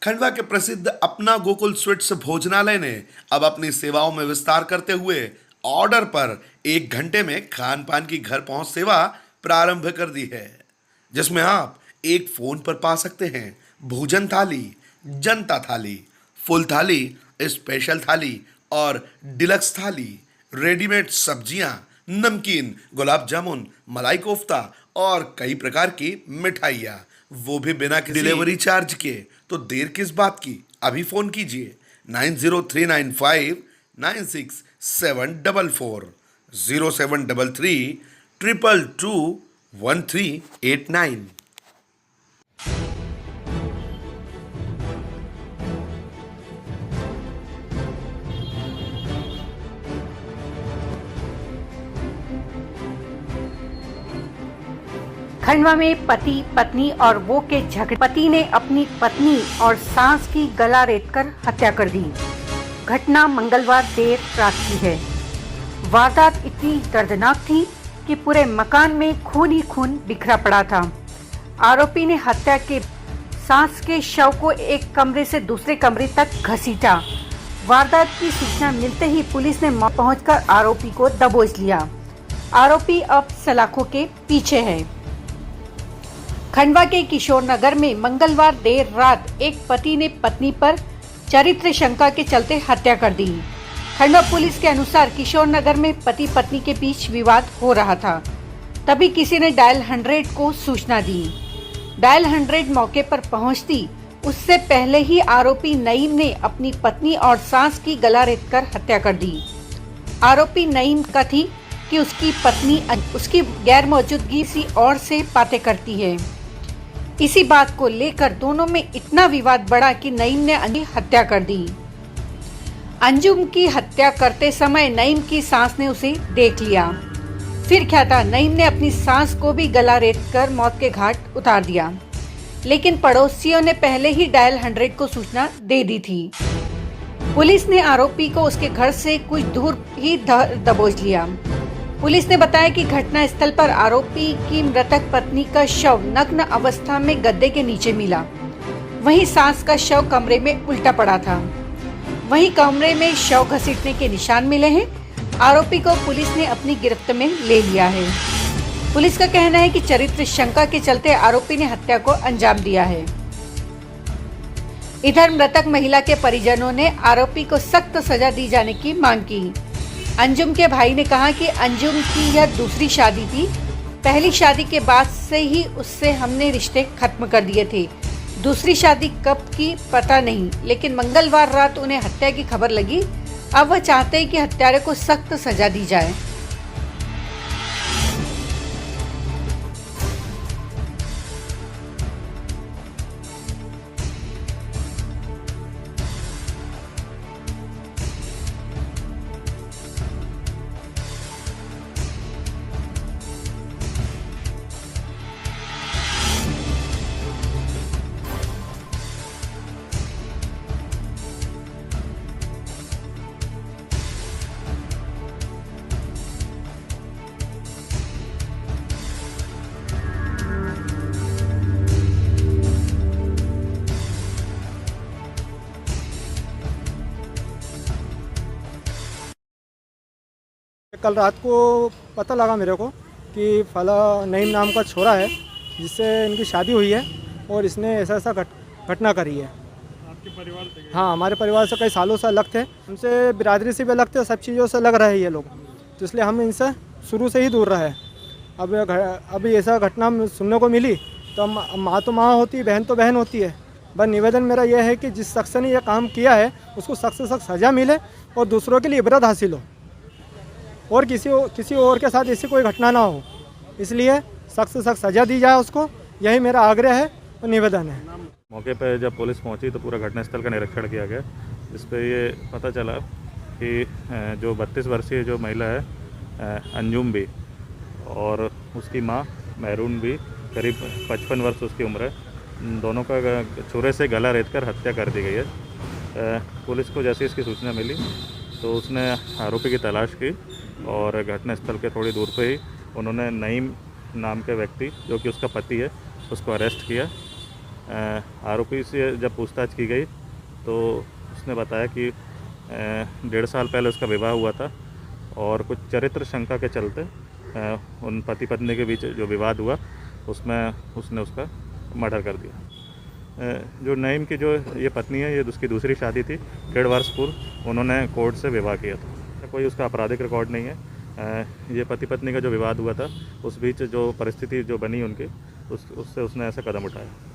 खंडवा के प्रसिद्ध अपना गोकुल स्वीट्स भोजनालय ने अब अपनी सेवाओं में विस्तार करते हुए ऑर्डर पर 1 घंटे में खान पान की घर पहुंच सेवा प्रारंभ कर दी है, जिसमें आप एक फोन पर पा सकते हैं भोजन थाली, जनता थाली, फुल थाली, स्पेशल थाली और डिलक्स थाली, रेडीमेड सब्जियां, नमकीन, गुलाब जामुन, मलाई कोफ्ता और कई प्रकार की मिठाइयाँ, वो भी बिना किसी डिलीवरी चार्ज के। तो देर किस बात की, अभी फोन कीजिए 9039596744, 0733221389। खंडवा में पति पत्नी और वो के झगड़े। पति ने अपनी पत्नी और सास की गला रेतकर हत्या कर दी। घटना मंगलवार देर रात की है। वारदात इतनी दर्दनाक थी कि पूरे मकान में खून ही खून बिखरा पड़ा था। आरोपी ने हत्या के सास के शव को एक कमरे से दूसरे कमरे तक घसीटा। वारदात की सूचना मिलते ही पुलिस ने पहुंचकर आरोपी को दबोच लिया। आरोपी अब सलाखों के पीछे है। खंडवा के किशोर नगर में मंगलवार देर रात एक पति ने पत्नी पर चरित्र शंका के चलते हत्या कर दी। खंडवा पुलिस के अनुसार किशोर नगर में पति पत्नी के बीच विवाद हो रहा था, तभी किसी ने डायल 100 को सूचना दी। डायल 100 मौके पर पहुंचती उससे पहले ही आरोपी नईम ने अपनी पत्नी और सास की गला रेतकर हत्या कर दी। आरोपी नईम का थी कि उसकी पत्नी उसकी गैर मौजूदगी किसी और से बातें करती है। इसी बात को लेकर दोनों में इतना विवाद बढ़ा कि नईम ने हत्या कर दी। अंजुम की हत्या करते समय नईम की सास ने उसे देख लिया। फिर क्या था, नईम ने अपनी सास को भी गला रेतकर मौत के घाट उतार दिया, लेकिन पड़ोसियों ने पहले ही डायल 100 को सूचना दे दी थी। पुलिस ने आरोपी को उसके घर से कुछ दूर ही दबोच लिया। पुलिस ने बताया कि घटना स्थल पर आरोपी की मृतक पत्नी का शव नग्न अवस्था में गद्दे के नीचे मिला। वहीं सास का शव कमरे में उल्टा पड़ा था। वहीं कमरे में शव घसीटने के निशान मिले हैं। आरोपी को पुलिस ने अपनी गिरफ्त में ले लिया है। पुलिस का कहना है कि चरित्र शंका के चलते आरोपी ने हत्या को अंजाम दिया है। इधर मृतक महिला के परिजनों ने आरोपी को सख्त सजा दी जाने की मांग की। अंजुम के भाई ने कहा कि अंजुम की यह दूसरी शादी थी। पहली शादी के बाद से ही उससे हमने रिश्ते खत्म कर दिए थे। दूसरी शादी कब की पता नहीं, लेकिन मंगलवार रात उन्हें हत्या की खबर लगी। अब वह चाहते हैं कि हत्यारे को सख्त सजा दी जाए। कल रात को पता लगा मेरे को कि फला नईम नाम का छोरा है जिससे इनकी शादी हुई है और इसने ऐसा ऐसा घटना करी है। आपके परिवार से? हाँ, हमारे परिवार से कई सालों से अलग थे। हमसे बिरादरी से भी अलग थे, सब चीज़ों से लग रहे हैं ये लोग, तो इसलिए हम इनसे शुरू से ही दूर रहे। अब अभी ऐसा घटना सुनने को मिली तो माँ तो माँ होती है, बहन तो बहन होती है। बस निवेदन मेरा यह है कि जिस शख्स ने यह काम किया है उसको सख्त से सख्त सज़ा मिले और दूसरों के लिए इबरत हासिल हो और किसी और के साथ ऐसी कोई घटना ना हो, इसलिए सख्त से सख्त सज़ा दी जाए उसको। यही मेरा आग्रह है और निवेदन है। मौके पर जब पुलिस पहुंची तो पूरा घटनास्थल का निरीक्षण किया गया। इस पर ये पता चला कि जो 32 वर्षीय जो महिला है अंजुम भी और उसकी माँ महरून भी, करीब 55 वर्ष उसकी उम्र है, दोनों का छुरे से गला रेतकर हत्या कर दी गई है। पुलिस को जैसे इसकी सूचना मिली तो उसने आरोपी की तलाश की और घटनास्थल के थोड़ी दूर पे ही उन्होंने नईम नाम के व्यक्ति जो कि उसका पति है उसको अरेस्ट किया आरोपी से जब पूछताछ की गई तो उसने बताया कि 1.5 साल पहले उसका विवाह हुआ था और कुछ चरित्र शंका के चलते उन पति पत्नी के बीच जो विवाद हुआ उसमें उसने उसका मर्डर कर दिया। जो नईम की जो ये पत्नी है, ये उसकी दूसरी शादी थी। 1.5 वर्ष पूर्व उन्होंने कोर्ट से विवाह किया था। कोई उसका आपराधिक रिकॉर्ड नहीं है। ये पति पत्नी का जो विवाद हुआ था उस बीच जो परिस्थिति जो बनी उनकी उससे उसने ऐसा कदम उठाया।